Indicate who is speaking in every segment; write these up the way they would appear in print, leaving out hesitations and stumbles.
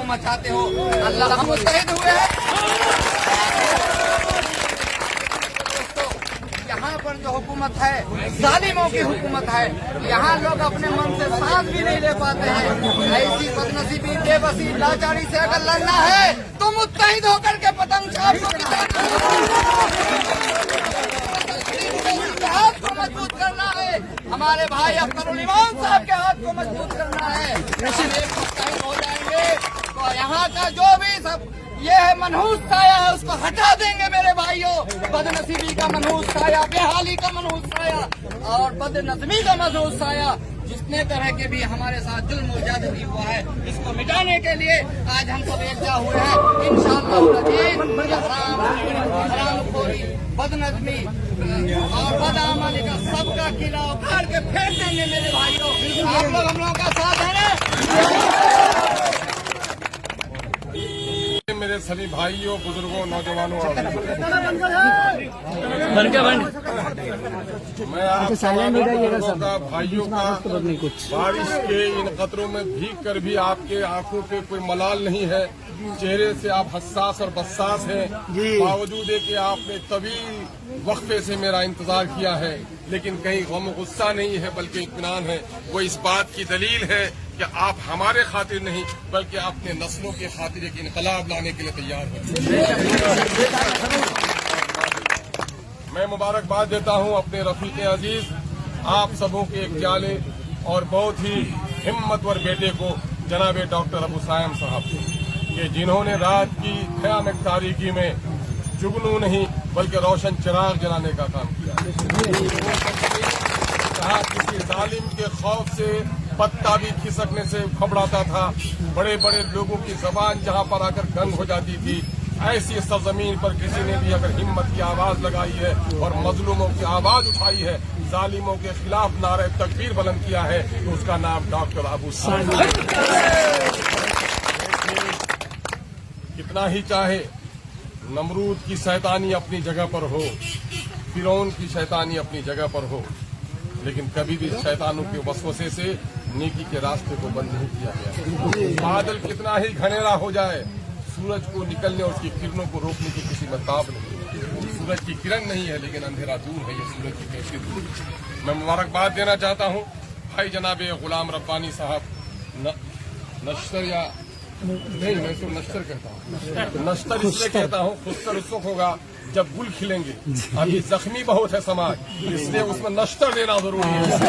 Speaker 1: हुकूमत चाहते हो। अल्लाह हम मुस्तैद हुए हैं। यहाँ पर जो हुकूमत है जालिमों की हुकूमत है। यहाँ लोग अपने मन से सांस भी नहीं ले पाते हैं। ऐसी बदनसीबी बेबसी लाचारी से अगर लड़ना है तो मुत्तहिद होकर के पतंग छाप हाथ को मजबूत करना है। हमारे भाई अख्तरुल इमान साहब के हाथ को मजबूत करना है। मुत्तहिद हो जाएंगे तो यहाँ का जो भी सब ये है मनहूस साया है उसको हटा देंगे मेरे भाइयों। बदनसीबी का मनहूस साया, बेहाली का मनहूस साया और बदनज़मी का मनहूस साया, जितने तरह के भी हमारे साथ जुल्म और ज्यादती हुआ है, इसको मिटाने के लिए आज हम सब एकजा हुए हैं। इंशाअल्लाह हरामखोरी, बदनज़मी और बदअमली का सबका किला उखाड़ के फेंक देंगे मेरे भाइयों। आप लोग हम लोगों का साथ है ना?
Speaker 2: मेरे सभी भाइयों, बुजुर्गों, नौजवानों और मैं आप का भाइयों का बारिश के इन कतरों में भीग कर भी आपके आंखों पे कोई मलाल नहीं है। चेहरे से आप हसास और बस्सास हैं। बावजूद है कि आपने तवील वक्फे से मेरा इंतजार किया है, लेकिन कहीं गम गुस्सा नहीं है बल्कि इत्मीनान है। वो इस बात की दलील है कि आप हमारे खातिर नहीं बल्कि अपने नस्लों के खातिर एक इनकलाब लाने के लिए तैयार हैं। मैं मुबारकबाद देता हूं अपने रफीक अजीज आप सबों के एक जाले और बहुत ही हिम्मतवर बेटे को जनाब डॉक्टर अबू सायम साहब के जिन्होंने रात की भयानक तारीकी में जुगनू नहीं बल्कि रोशन चिराग जलाने का काम किया। कहा किसी जालिम के खौफ से पत्ता भी खिसकने से घबराता था। बड़े बड़े लोगों की जबान जहां पर आकर गंग हो जाती थी, ऐसी सरजमीन पर किसी ने भी अगर हिम्मत की आवाज लगाई है और मजलूमों की आवाज उठाई है, जालिमों के खिलाफ नारे तकबीर बुलंद किया है, तो उसका नाम डॉक्टर अबू सायम। कितना ही चाहे नमरूद की शैतानी अपनी जगह पर हो, फिरौन की शैतानी अपनी जगह पर हो, लेकिन कभी भी शैतानों के वसवसे से नेकी के रास्ते को बंद नहीं किया गया। बादल कितना ही घनेरा हो जाए, सूरज को निकलने और उसकी किरणों को रोकने की किसी में ताब नहीं। सूरज की किरण नहीं है लेकिन अंधेरा दूर है, ये सूरज की कैफियत दूर। मैं मुबारकबाद देना चाहता हूँ भाई जनाब गुलाम रब्बानी साहब नश्तर या नहीं, मैं तो नश्तर कहता हूँ। नश्तर इसलिए कहता हूँ, खुशतर उस वक्त होगा जब गुल खिलेंगे। अभी जख्मी बहुत है समाज, इसलिए उसमें नश्तर देना जरूरी है। नश्तर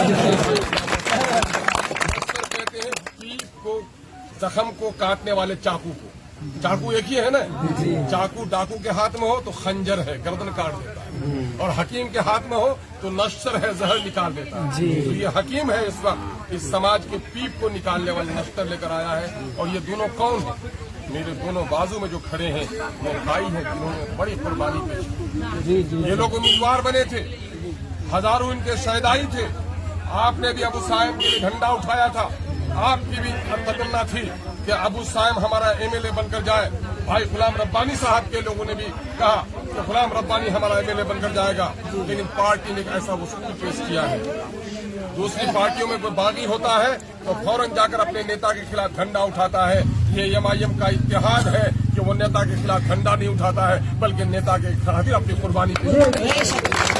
Speaker 2: कहते हैं पीप को, जख्म को काटने वाले चाकू को। चाकू एक ही है ना, चाकू डाकू के हाथ में हो तो खंजर है, गर्दन काट देता है, और हकीम के हाथ में हो तो नश्तर है, जहर निकाल देता है। तो ये हकीम है इस वक्त इस समाज के पीप को निकालने वाले नश्तर लेकर आया है। और ये दोनों कौन है? मेरे दोनों बाजू में जो खड़े हैं वो भाई हैं जिन्होंने बड़ी कुर्बानी पेश की। ये लोग उम्मीदवार बने थे, हजारों इनके शहदाई थे। आपने भी अबू सायम के लिए झंडा उठाया था, आपकी भी तमन्ना थी कि अबू सायम हमारा एमएलए बनकर जाए। भाई गुलाम रब्बानी साहब के लोगों ने भी कहा कि गुलाम रब्बानी हमारा एमएलए बनकर जाएगा, लेकिन पार्टी ने ऐसा उसूल पेश किया है। दूसरी पार्टियों में कोई बागी होता है तो फौरन जाकर अपने नेता के खिलाफ झंडा उठाता है। ये एमआईएम का इत्तेहाद है कि वो नेता के खिलाफ झंडा नहीं उठाता है बल्कि नेता के खातिर अपनी कुर्बानी पेश करता है।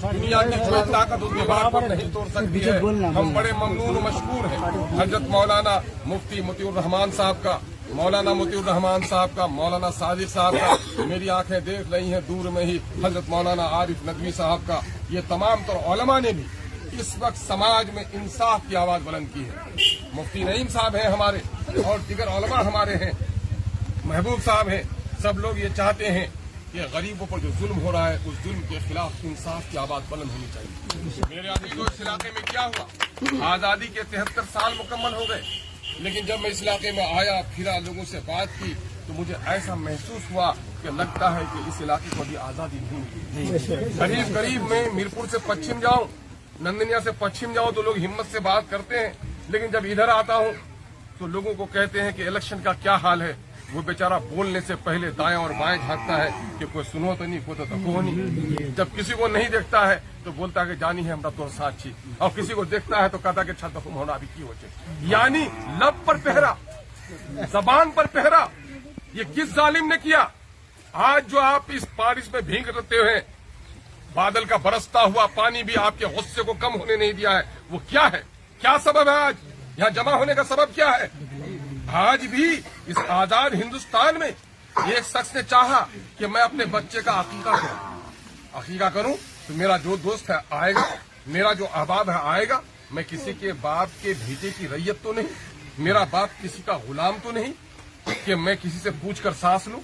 Speaker 2: दुनिया की जो ताकत उस दीवार पर नहीं तोड़ सकती है। हम बड़े ममनून मशकूर हैं हजरत मौलाना मुफ्ती मोतिउर रहमान साहब का, मौलाना मोतिउर रहमान साहब का, मौलाना सादिक साहब का, मेरी आंखें देख रही हैं दूर में ही हजरत मौलाना आरिफ नदवी साहब का। ये तमाम तर उलमा ने भी इस वक्त समाज में इंसाफ की आवाज बुलंद की है। मुफ्ती नईम साहब हैं हमारे और दीगर उलमा हमारे हैं, महबूब साहब हैं। सब लोग ये चाहते हैं कि गरीबों पर जो जुल्म हो रहा है उस जुल्म के खिलाफ इंसाफ की आवाज बुलंद होनी चाहिए। मेरे अजीजों, इस इलाके में क्या हुआ? आजादी के 73 साल मुकम्मल हो गए, लेकिन जब मैं इस इलाके में आया, फिरा, लोगों से बात की तो मुझे ऐसा महसूस हुआ कि लगता है कि इस इलाके को अभी आजादी नहीं मिली। करीब करीब मैं मीरपुर से पश्चिम जाऊं, नंदनिया से पश्चिम जाऊं तो लोग हिम्मत से बात करते हैं, लेकिन जब इधर आता हूं तो लोगों को कहते हैं कि इलेक्शन का क्या हाल है। वो बेचारा बोलने से पहले दाएं और बाएं झांकता है कि कोई सुनो तो नहीं, कोई तो तको नहीं। जब किसी को नहीं देखता है तो बोलता है कि जानी है हमरा तोर साक्षी, और किसी को देखता है तो कहता है कि छत होना अभी की हो जाए। यानी लब पर पहरा, जबान पर पहरा, ये किस जालिम ने किया? आज जो आप इस बारिश में भीग रहते हुए, बादल का बरसता हुआ पानी भी आपके गुस्से को कम होने नहीं दिया है, वो क्या है? क्या सबब है? आज यहाँ जमा होने का सबब क्या है? आज भी इस आजाद हिंदुस्तान में एक शख्स ने चाहा कि मैं अपने बच्चे का अकीका करूं तो मेरा जो दोस्त है आएगा, मेरा जो अहबाब है आएगा। मैं किसी के बाप के बेटे की रैयत तो नहीं, मेरा बाप किसी का गुलाम तो नहीं कि मैं किसी से पूछकर सांस लूं,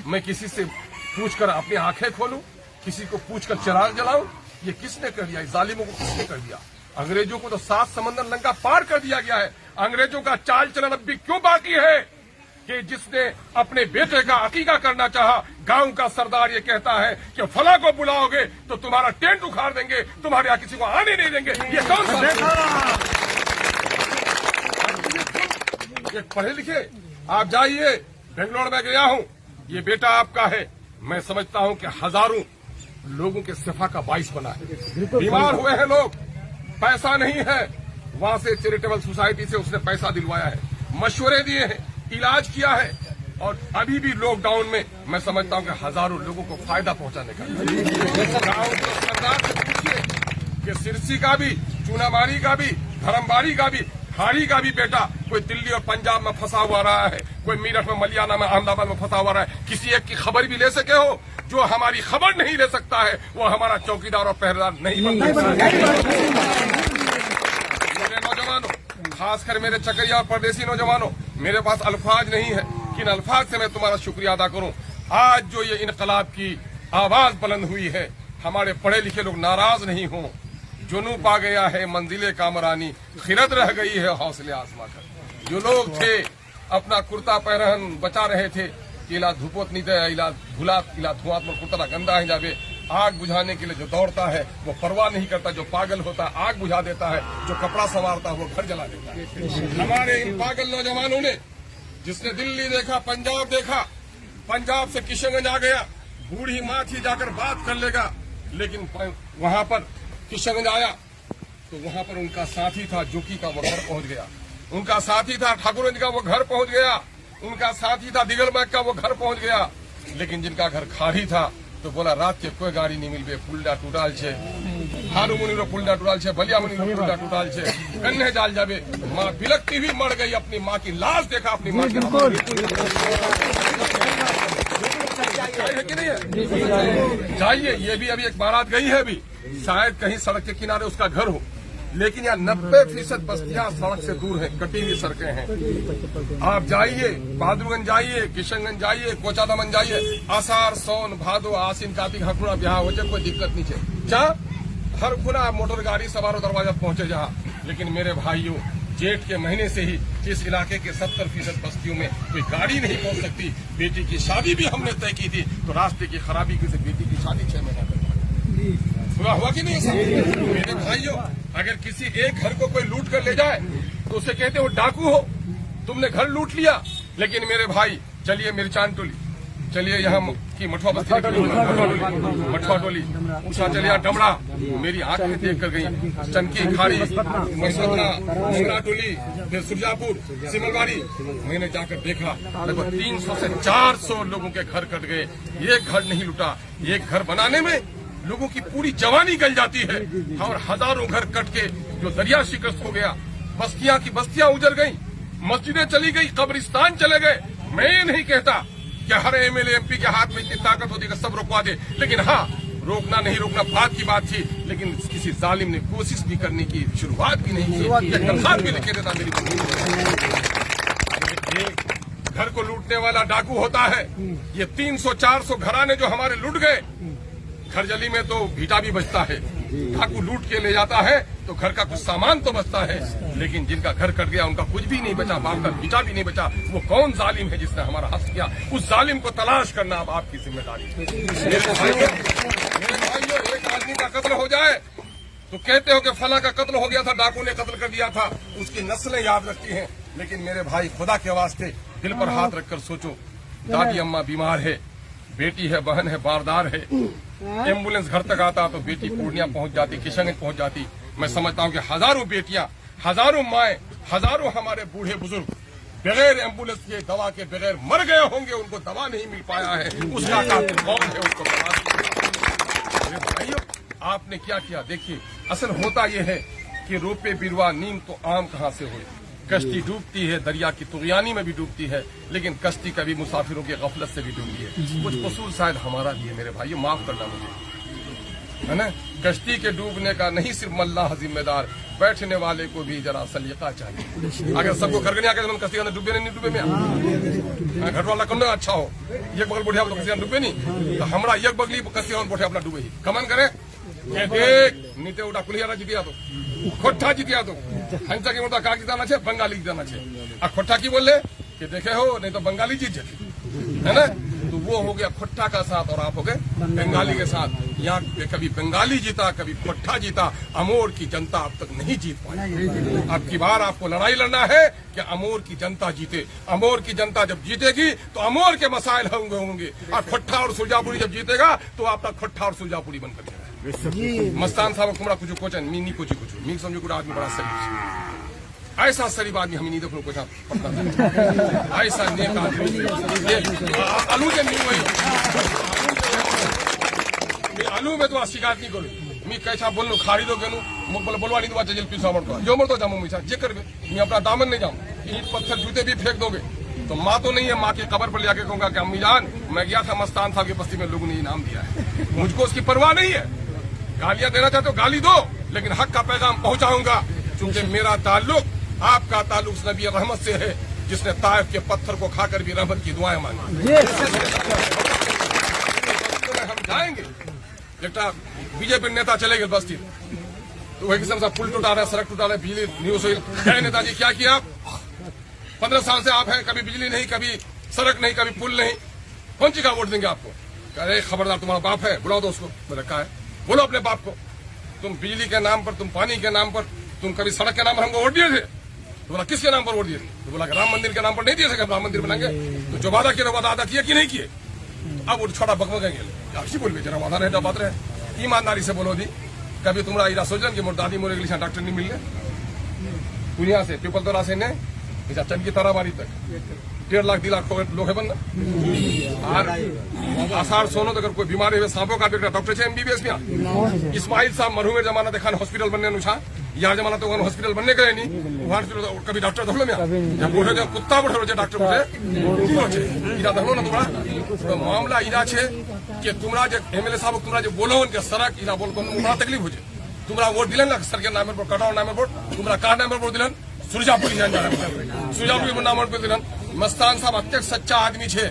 Speaker 2: मैं किसी से पूछकर अपनी आंखें खोलूं, किसी को पूछकर चिराग जलाऊं। ये किसने कर दिया? इस जालिमों को किसने कर दिया? अंग्रेजों को तो 7 समंदर लंका पार कर दिया गया है। अंग्रेजों का चाल चलन अब भी क्यों बाकी है कि जिसने अपने बेटे का अकीका करना चाहा, गांव का सरदार ये कहता है कि फला को बुलाओगे तो तुम्हारा टेंट उखाड़ देंगे, तुम्हारे यहाँ किसी को आने नहीं देंगे। ये कौन सा? ये पढ़े लिखे आप जाइए, बेंगलोर में गया हूं, ये बेटा आपका है। मैं समझता हूं कि हजारों लोगों के शिफा का बाइस बना है। बीमार हुए हैं लोग, पैसा नहीं है, वहां से चैरिटेबल सोसाइटी से उसने पैसा दिलवाया है, मशवरे दिए हैं, इलाज किया है, और अभी भी लॉकडाउन में मैं समझता हूं कि हजारों लोगों को फायदा पहुंचाने का। गांव के सरदार से पूछिए कि सिरसी का भी, चूनामारी का भी, धर्मबाड़ी का भी, हाड़ी का भी बेटा कोई दिल्ली और पंजाब में फंसा हुआ रहा है, कोई मीरठ में, मलियाना में, अहमदाबाद में फंसा हुआ रहा है। किसी एक की खबर भी ले सके हो? जो हमारी खबर नहीं ले सकता है वो हमारा चौकीदार और पहरेदार नहीं बन सकता। मेरे नौजवानों, खासकर मेरे चकरिया और परदेसी नौजवानों, मेरे पास अल्फाज नहीं है, किन अल्फाज से मैं तुम्हारा शुक्रिया अदा करूं। आज जो ये इनकलाब की आवाज बुलंद हुई है, हमारे पढ़े लिखे लोग नाराज नहीं हों। जुनू पा गया है मंजिले कामरानी, खिरत रह गई है हौसले आसमां कर। जो लोग थे अपना कुर्ता पैरहन बचा रहे थे कि इला धूपोत नहीं दे, इला धुला, इला धुआत्मक कुर्ता गंदा है जावे। आग बुझाने के लिए जो दौड़ता है वो परवाह नहीं करता, जो पागल होता है आग बुझा देता है, जो कपड़ा संवारता है वो घर जला देता है। हमारे इन पागल नौजवानों ने, जिसने दिल्ली देखा, पंजाब देखा, पंजाब से किशनगंज आ गया, बूढ़ी माँ थी जाकर बात कर लेगा, लेकिन वहां पर किशनगंज आया तो वहां पर उनका साथी था जोकी का, वो घर पहुंच गया। उनका साथी था ठाकुरगंज का, वो घर पहुंच गया। उनका साथी था दिगलमैक का, वो घर पहुंच गया। लेकिन जिनका घर खाड़ी था तो बोला रात के कोई गाड़ी नहीं मिलबे, पुलडा टूटाल छे, हारू मुनि पुलडा टूटाल छे, बलिया मुनि पुलडा टूटाल छे, कन्ने जाल जाबे। माँ बिलकती हुई मर गई, अपनी माँ की लाश देखा, अपनी माँ की है कि नहीं है? जाइए, ये भी अभी एक बारात गई है, अभी शायद कहीं सड़क के किनारे उसका घर हो, लेकिन यहाँ 90% बस्तियां सड़क से दूर हैं, कटी हुई सड़कें हैं। आप जाइए, बहादुरगंज जाइए, किशनगंज जाइए, कोचादमन जाइए, आषाढ़, सौन, भादो, आसिन, कार्तिक, हर खुना ब्याह हो जाए, कोई दिक्कत नहीं है। जहाँ हर खुना मोटर गाड़ी सवारों दरवाजा पहुंचे जहाँ। लेकिन मेरे भाइयों, जेठ के महीने से ही इस इलाके के 70% बस्तियों में कोई गाड़ी नहीं पहुंच सकती। बेटी की शादी भी हमने तय की थी तो रास्ते की खराबी की से बेटी की शादी 6 महीना हुआ कि नहीं? मेरे भाइयों, अगर किसी एक घर को कोई लूट कर ले जाए तो उसे कहते हो डाकू हो, तुमने घर लूट लिया। लेकिन मेरे भाई, चलिए मिर्चान टोली, चलिए यहाँ की मठुआ बस्ती, मठुआ टोली, उषा चलिए डमड़ा, मेरी आंखें देख कर गई। चनकी, खाड़ी, मसरतना टोली, फिर सुरजापुर, सिमलवाड़ी, मैंने जाकर देखा लगभग 300 से 400 लोगों के घर कट गए। एक घर नहीं लुटा। एक घर बनाने में लोगों की पूरी जवानी गल जाती है, और हजारों घर कट के जो दरिया शिकस्त हो गया, बस्तियां की बस्तियां उजड़ गई, मस्जिदें चली गई, कब्रिस्तान चले गए। मैं ये नहीं कहता कि हर एमएलए एमपी के हाथ में इतनी ताकत होती है सब रोकवा दे, लेकिन हाँ, रोकना नहीं रोकना बात की बात थी, लेकिन किसी जालिम ने कोशिश भी करने की शुरुआत भी नहीं की। दरखास्त भी लिखे देता मेरी घर को लूटने वाला डाकू होता है। ये 300-400 घराने जो हमारे लूट गए, खरजली में तो भीटा भी बचता है। डाकू लूट के ले जाता है तो घर का कुछ सामान तो बचता है, लेकिन जिनका घर कट गया उनका कुछ भी नहीं बचा, बाप का भीटा भी नहीं बचा। वो कौन जालिम है जिसने हमारा हस्त किया? उस जालिम को तलाश करना अब आपकी जिम्मेदारी है। मेरे भाइयों, एक आदमी का कत्ल हो जाए तो कहते हो कि फला का कत्ल हो गया था, डाकू ने कत्ल कर दिया था, उसकी नस्लें याद रखती हैं। लेकिन मेरे भाई, खुदा के वास्ते दिल पर हाथ रखकर सोचो, दादी अम्मा बीमार है, बेटी है, बहन है, बारदार है, एम्बुलेंस घर तक आता तो बेटी पूर्णिया पहुंच जाती, किशनगंज पहुंच जाती। मैं समझता हूं कि हजारों बेटियां, हजारों माएं, हजारों हमारे बूढ़े बुजुर्ग बगैर एम्बुलेंस के, दवा के बगैर मर गए होंगे, उनको दवा नहीं मिल पाया है, उसका कातिल कौन है, उसको मेरे भाइयों आपने क्या किया? देखिए, असल होता यह है कि रोपे बिरवा नीम तो आम कहां से हुए। कश्ती डूबती है, दरिया की तुगयानी में भी डूबती है, लेकिन कश्ती कभी मुसाफिरों की गफलत से भी डूबती है। कुछ कसूर शायद हमारा भी है मेरे भाइयों, माफ करना मुझे, है ना। कश्ती के डूबने का नहीं सिर्फ मल्लाह जिम्मेदार, बैठने वाले को भी जरा सलीका चाहिए। अगर सबको घर के आकर कश्ती अंदर डूबे नहीं डूबे में घर वाला कम अच्छा हो, एक बगल बैठे तो कश्ती डूबे नहीं, तो हमारा एक बगली कश्ती बैठे अपना डूबे ही कमन करे। देख नीते उठा कुलियारा जीतिया तो खोट्ठा जीतिया तो हंसा के मुद्दा का जीताना छे, बंगाली जीताना छे। आ खोट्ठा की बोले कि देखे हो नहीं तो बंगाली जीत जाती, है ना। तो वो हो गया खोट्ठा का साथ और आप हो गए बंगाली के साथ। यहाँ कभी बंगाली जीता, कभी खोट्ठा जीता, अमोर की जनता अब तक नहीं जीत पाई। अब की बार आपको लड़ाई लड़ना है कि अमोर की जनता जीते। अमोर की जनता जब जीतेगी तो अमोर के मसाइल होंगे और खोट्ठा और सुरजापुरी जब जीतेगा तो आपका खोट्ठा और सुरजापुरी बनकर जाएगा। मस्तान साहब कुमड़ा कुछ कोचन मी नहीं कुछ मी समझो कुछ आदमी बड़ा शरीफ, ऐसा शरीफ आदमी हमें नहीं देखो कुछ पता ऐसा नेक आदमी आलू के नहीं हुई आलू में तो शिकायत नहीं करूँ मी कैसा बोल लू खारी दो गेलू बोलवा नहीं तो जेल पीछा मर जो मर तो जाऊँ मीसा जे कर मैं अपना दामन नहीं जाऊँ, ईंट पत्थर जूते भी फेंक दोगे तो माँ तो नहीं है, माँ की कबर पर ले आके कहूंगा कि अम्मी जान मैं गया था मस्तान साहब की बस्ती में, लोगों ने इनाम दिया है, मुझको उसकी परवाह नहीं है। गालियां देना चाहते हो गाली दो, लेकिन हक का पैगाम पहुंचाऊंगा, क्योंकि मेरा ताल्लुक आपका ताल्लुक नबी रहमत से है, जिसने ताइफ के पत्थर को खाकर भी रहमत की दुआएं मांगी। हम जाएंगे, एक बीजेपी नेता चले गए बस्ती तो वही किस्म से पुल टूटा रहा है, सड़क टूटा रहा है, बिजली न्यूज हुई, नेताजी क्या किया? 15 साल से आप हैं, कभी बिजली नहीं, कभी सड़क नहीं, कभी पुल नहीं, कौन सी का वोट देंगे आपको? अरे खबरदार, तुम्हारा बाप है, बुलाओ दो उसको। मैंने कहा है बोलो अपने बाप को, तुम बिजली के नाम पर, तुम पानी के नाम पर, तुम कभी सड़क के नाम पर हमको वोट दिए थे? तो बोला किसके नाम पर वोट दिए थे? तो बोला राम मंदिर के नाम पर नहीं दिए थे, राम मंदिर बनाएंगे। तो जो वादा किया वादा अदा किया कि नहीं किए? अब वो छोटा बकबकेंगे, अच्छी बोल जरा वादा रहे बात रहे, ईमानदारी से बोलो दी। कभी तुम्हारा इरा सोचन कि मोर दादी मोरे के डॉक्टर नहीं मिल रहे दुनिया से पीपल तोरा से ने चंद की ताराबारी तक 1.5 लाख 2 लाख लोग है बनना और आसार सोनो तो अगर कोई बीमारी है सांपों का डॉक्टर है एमबीबीएस में इस्माइल साहब मरहूम जमाना देखा हॉस्पिटल बनने अनुसार यहाँ जमाना तो हॉस्पिटल बनने गए नहीं वहां कभी डॉक्टर धोलो में जब बोले जब कुत्ता बोले डॉक्टर बोले इरा धनो ना तुम्हारा मामला इरा छे कि तुम्हारा जो एमएलए साहब तुम्हारा जो बोलो उनके सड़क इरा बोल बड़ा तकलीफ हो जाए तुम्हारा वोट दिलन ना सर के नाम पर कटाओ नाम पर तुम्हारा कार नाम पर वोट दिलन सुरजापुरी सुरजापुरी नाम पर दिलन मस्तान साहब अत्यंत सच्चा आदमी छे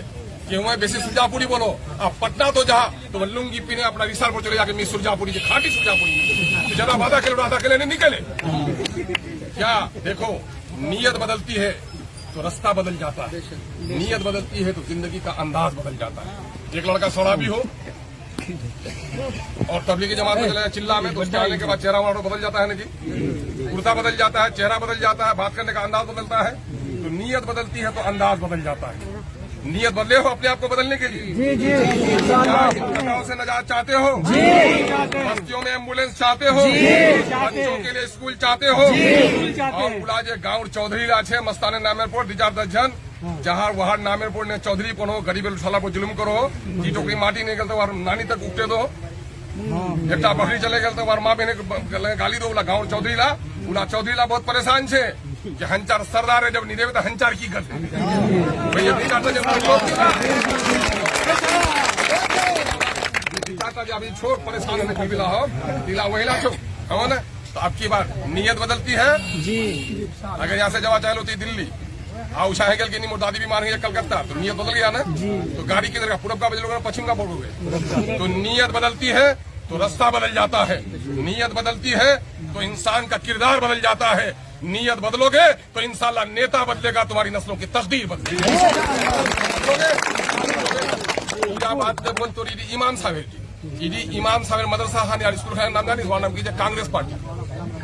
Speaker 2: कि मैं बेसी सुरजापुरी बोलो अब पटना तो जहाँ तो लुंगी पीने अपना रिसार पर चले जाके मैं सुरजापुरी खाटी सुरजापुरी तो जरा वादा के लिए नहीं निकले क्या देखो नीयत बदलती है तो रास्ता बदल जाता है, नीयत बदलती है तो जिंदगी का अंदाज बदल जाता है। एक लड़का सौड़ा भी हो और तबलीगी जमात में चले चिल्ला में तो उसके आने के बाद चेहरा वाड़ा बदल जाता है ना जी, कुर्ता बदल जाता है, चेहरा बदल जाता है, बात करने का अंदाज बदलता है। तो नीयत बदलती है तो अंदाज बदल जाता है। नीयत बदले हो अपने आप को बदलने के लिए? जी जी। घटनाओं से नजात चाहते हो? जी। बस्तियों में एम्बुलेंस चाहते हो? जी। बच्चों के लिए स्कूल चाहते हो? जी। और बुलाजे गाँव चौधरी छे मस्ताने नामेरपुर 2-10 जन जहाँ वहां नामेरपुर ने चौधरी को गरीब साला को जुलूम करो जी टोकरी माटी निकलते और नानी तक उगते दो एक बकरी चले गए तो माँ बहने गाली दो बोला गाँव चौधरी ला बोला चौधरी ला बहुत परेशान छे कि हंचार सरदार है जब नहीं देवे तो हंचार की करते अभी छोड़ परेशान हो दिला वही ला छो कौन है तो आपकी बात नीयत बदलती है जी। अगर यहाँ से जवा चाहे होती दिल्ली उषा है कि नहीं दादी बीमार है कलकत्ता तो नीयत बदल गया ना तो गाड़ी की तरह पूरब का बदलोगे पश्चिम का बोलोगे तो नीयत बदलती है तो रास्ता बदल जाता है, नीयत बदलती है तो इंसान का किरदार बदल जाता है, नीयत बदलोगे तो इंशाअल्लाह नेता बदलेगा, तुम्हारी नस्लों की तकदीर बदलेगी। बात तो इमाम साहेब इमाम साहेब मदरसा खान यार स्कूल है नाम जानी नाम कीजिए कांग्रेस पार्टी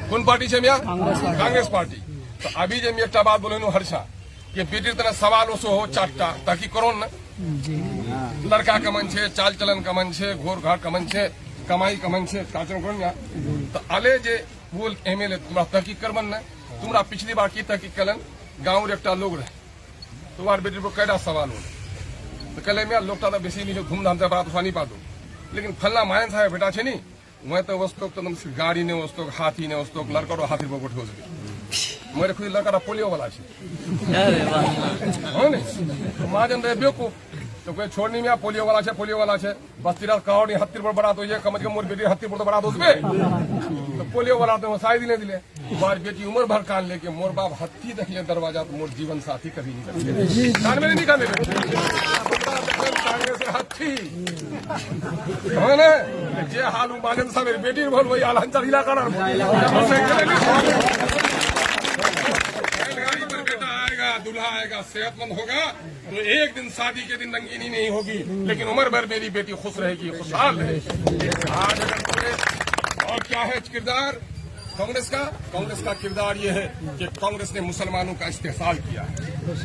Speaker 2: कौन पार्टी है मियाँ कांग्रेस पार्टी। तो अभी जब एक बात बोले हर्षा कि बेटी तरह सवाल ओसो हो चारटा ताकि करो न लड़का का मन छे, चाल चलन का मन छे, घोर घाट का मन छे, कमाई का मन छे, काचन करो ना तो आले जे बोल एमएलए तुम्हारा तहकीक करबन न तुम्हारा पिछली बार की तहकीक कलन गाँव रे एकटा लोग रहे तुम्हारे बेटी पर कैडा सवाल हो तो कहले मैं लोग तो बेसी नहीं धूमधाम से बात नहीं पातो लेकिन फलना मायन साहब बेटा छे नी मैं तो वस्तु तो गाड़ी ने वस्तु हाथी ने वस्तु लड़का तो हाथी पर हो सके मेरे खुद लड़का पोलियो वाला छे हो नहीं महाजन रहे बेवकूफ तो कोई छोड़नी में पोलियो वाला छे बस तेरा कहानी हत्ती पर बड़ा तो ये कम से कम मोर बेटी हत्ती पर तो बड़ा तो तो पोलियो वाला तो शायद ही दिले बार बेटी उम्र भर कान लेके मोर बाप हत्ती देख ले दरवाजा तो मोर जीवन साथी कभी नहीं कान में नहीं कान कांग्रेस हत्ती हो ना जे हालू महाजन साहब मेरी बेटी बोल वही हाल हंचल इलाका दूल्हा आएगा सेहतमंद होगा तो एक दिन शादी के दिन रंगीनी नहीं होगी लेकिन उम्र भर मेरी बेटी खुश रहेगी, खुशहाल रहेगी। आज अगर और क्या है किरदार कांग्रेस का किरदार ये है कि कांग्रेस ने मुसलमानों का इस्तेहसाल किया है,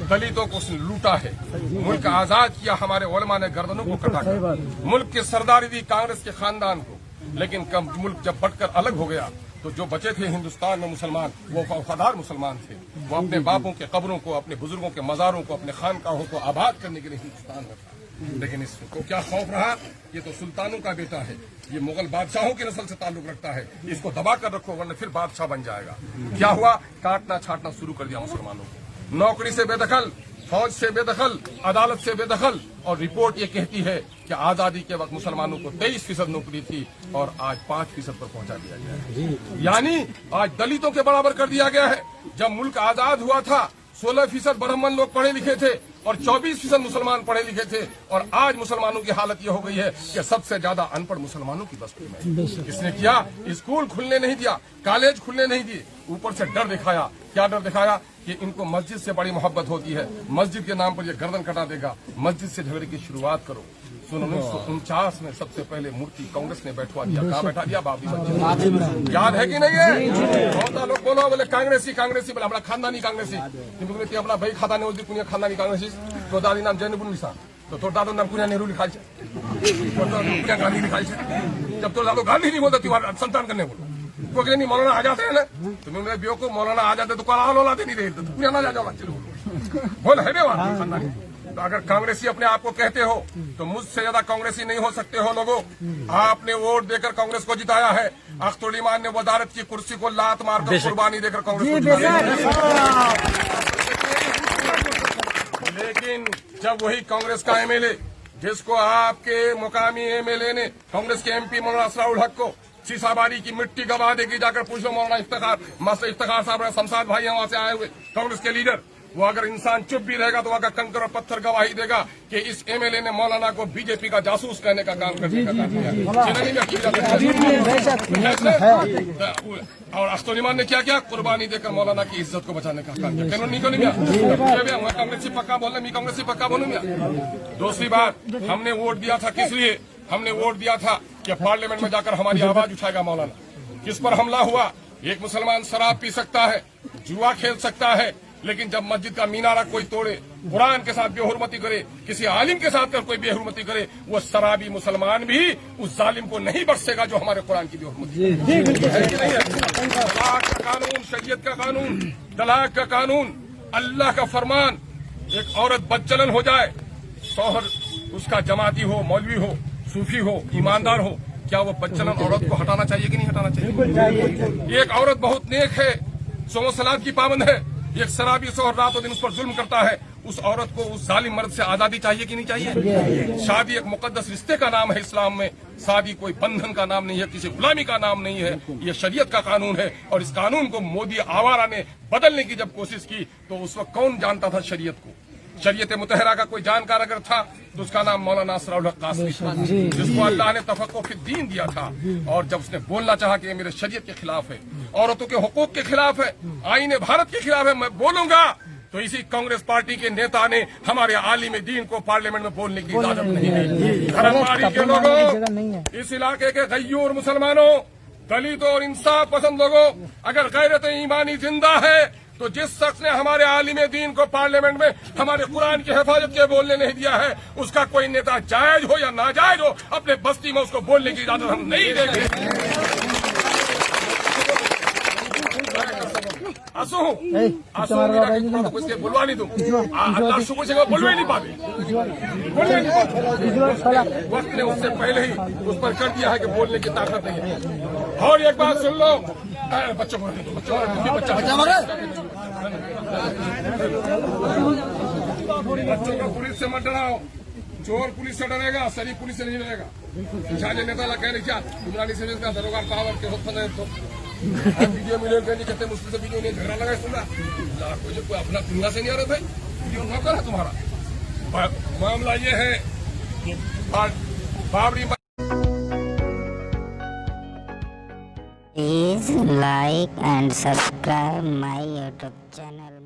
Speaker 2: दलितों को उसने लूटा है, मुल्क आजाद किया, हमारे उलमा ने गर्दनों को कटा कर मुल्क की सरदारी दी कांग्रेस के खानदान को। लेकिन मुल्क जब बटकर अलग हो गया तो जो बचे थे हिंदुस्तान में मुसलमान वो वफादार मुसलमान थे, वो अपने बापों के कब्रों को, अपने बुजुर्गों के मज़ारों को, अपने खानकाहों को आबाद करने के लिए हिंदुस्तान में था। लेकिन इसको क्या खौफ रहा, ये तो सुल्तानों का बेटा है, ये मुगल बादशाहों की नस्ल से ताल्लुक रखता है, इसको दबा कर रखो वरना फिर बादशाह बन जाएगा। क्या हुआ, काटना छाटना शुरू कर दिया मुसलमानों को, नौकरी से बेदखल, फौज से बेदखल, अदालत से बेदखल। और रिपोर्ट ये कहती है कि आजादी के वक्त मुसलमानों को 23% नौकरी थी और आज 5% पर पहुंचा दिया गया है, यानी आज दलितों के बराबर कर दिया गया है। जब मुल्क आजाद हुआ था 16% ब्राह्मण लोग पढ़े लिखे थे और 24% मुसलमान पढ़े लिखे थे, और आज मुसलमानों की हालत यह हो गई है कि सबसे ज्यादा अनपढ़ मुसलमानों की बस्ती में। इसने किया, स्कूल खुलने नहीं दिया, कॉलेज खुलने नहीं दिए, ऊपर से डर दिखाया। क्या डर दिखाया कि इनको मस्जिद से बड़ी मोहब्बत होती है, मस्जिद के नाम पर ये गर्दन कटा देगा, मस्जिद से झगड़े की शुरुआत करो। 1949 में सबसे पहले मूर्ति कांग्रेस ने बैठवा दिया, कहाँ बैठा दिया, बाबरी मस्जिद। याद है कि नहीं है? बहुत लोग बोलो बोले कांग्रेसी बोले हमारा खानदानी कांग्रेसी, क्योंकि अपना भाई खाता नहीं कुनिया खानदानी कांग्रेसी, तो दादी नाम जैनबुल निशान, तो तोर दादो नाम कुनिया नेहरू लिखा है, गांधी लिखा है। जब तो दादो गांधी नहीं बोलता तुम्हारा संतान करने बोलो नहीं, मौलाना आ जाते हैं ना, तुम्हें मेरे बेव को मौलाना आ जाते तो कल औलादे नहीं रहे, तो ना जा बोल है खानदानी। तो अगर कांग्रेसी अपने आप को कहते हो तो मुझसे ज्यादा कांग्रेसी नहीं हो सकते हो लोगों। आपने वोट देकर कांग्रेस को जिताया है, अख्तर ईमान ने वजारत की कुर्सी को लात मारकर कुर्बानी देकर कांग्रेस को जिताया। लेकिन जब वही कांग्रेस का एमएलए, जिसको आपके मुकामी एमएलए ने कांग्रेस के एमपी मौलाना असराउल हक को सीसाबारी की मिट्टी गवा देगी, जाकर पूछ लो मौलाना इफ्तिखार साहब, शमशाद भाई वहां से आए हुए कांग्रेस के लीडर, वो अगर इंसान चुप भी रहेगा तो वहां कंकर और पत्थर गवाही देगा कि इस एमएलए ने मौलाना को बीजेपी का जासूस कहने का काम करने का काम किया। और अख्तर ईमान ने क्या किया, कुर्बानी देकर मौलाना की इज्जत को बचाने का काम किया। कांग्रेसी पक्का बोलना, मी कांग्रेसी पक्का बोलूंगा। दूसरी बात, हमने वोट दिया था किस लिए, हमने वोट दिया था कि पार्लियामेंट में जाकर हमारी आवाज उठाएगा मौलाना। किस पर हमला हुआ, एक मुसलमान शराब पी सकता है, जुआ खेल सकता है, लेकिन जब मस्जिद का मीनारा कोई तोड़े, कुरान के साथ बेहुरमती करे, किसी आलिम के साथ कोई बेहुरमती करे, वो शराबी मुसलमान भी उस जालिम को नहीं बख्शेगा जो हमारे कुरान की बेहुरमती है कि नहीं है। तलाक का कानून, शरीयत का कानून, तलाक का कानून, अल्लाह का फरमान, एक औरत बदचलन हो जाए, शौहर उसका जमाती हो, मौलवी हो, सूफी हो, ईमानदार हो, क्या वो बदचलन औरत को हटाना चाहिए कि नहीं हटाना चाहिए? एक औरत बहुत नेक है, सोमो सलात की पाबंद है, एक शराबी शौहर रातों दिन उस पर जुल्म करता है, उस औरत को उस जालिम मर्द से आजादी चाहिए कि नहीं चाहिए? शादी एक मुकद्दस रिश्ते का नाम है इस्लाम में, शादी कोई बंधन का नाम नहीं है, किसी गुलामी का नाम नहीं है, ये शरीयत का कानून है। और इस कानून को मोदी आवारा ने बदलने की जब कोशिश की तो उस वक्त कौन जानता था शरीयत को? शरीयत मुतहरा का कोई जानकार अगर था तो उसका नाम मौलाना असराउल हक कासमी था, जिसको अल्लाह ने तफक्को फिर दीन दिया था। और जब उसने बोलना चाहा कि ये मेरे शरीयत के खिलाफ है, औरतों के हुकूक के खिलाफ है, आईने भारत के खिलाफ है, मैं बोलूंगा, तो इसी कांग्रेस पार्टी के नेता ने हमारे आलिम दीन को पार्लियामेंट में बोलने की इजाजत नहीं दी। धर्मवारी के लोगों, इस इलाके के गय्यूर मुसलमानों, दलितों और इंसाफ पसंद लोगों, अगर गैरत ईमानी जिंदा है तो जिस शख्स ने हमारे आलिम दीन को पार्लियामेंट में हमारे कुरान की हिफाजत के बोलने नहीं दिया है, उसका कोई नेता जायज हो या नाजायज हो, अपने बस्ती में उसको बोलने की इजाजत हम नहीं देंगे। आंसू हूँ बुलवा नहीं दूँ, अल्लाह शुक्र से बोलवे नहीं पाते, वक्त ने उससे पहले ही उस पर कर दिया है कि बोलने की ताकत नहीं है। और एक बात सुन लो, बच्चों को बच्चों को पुलिस से मत डराओ, चोर पुलिस से डरेगा, शरीफ पुलिस से नहीं डरेगा। झाले नेता कह रही क्या इमरानी से दरोगा पावर के होता नहीं तो वीडियो मिले कहते मुश्किल से वीडियो नहीं झगड़ा लगा सुना कोई अपना दुनिया से नहीं आ रहा भाई, वीडियो नौकर है तुम्हारा। मामला ये है Babri.
Speaker 3: Please like and subscribe my YouTube channel.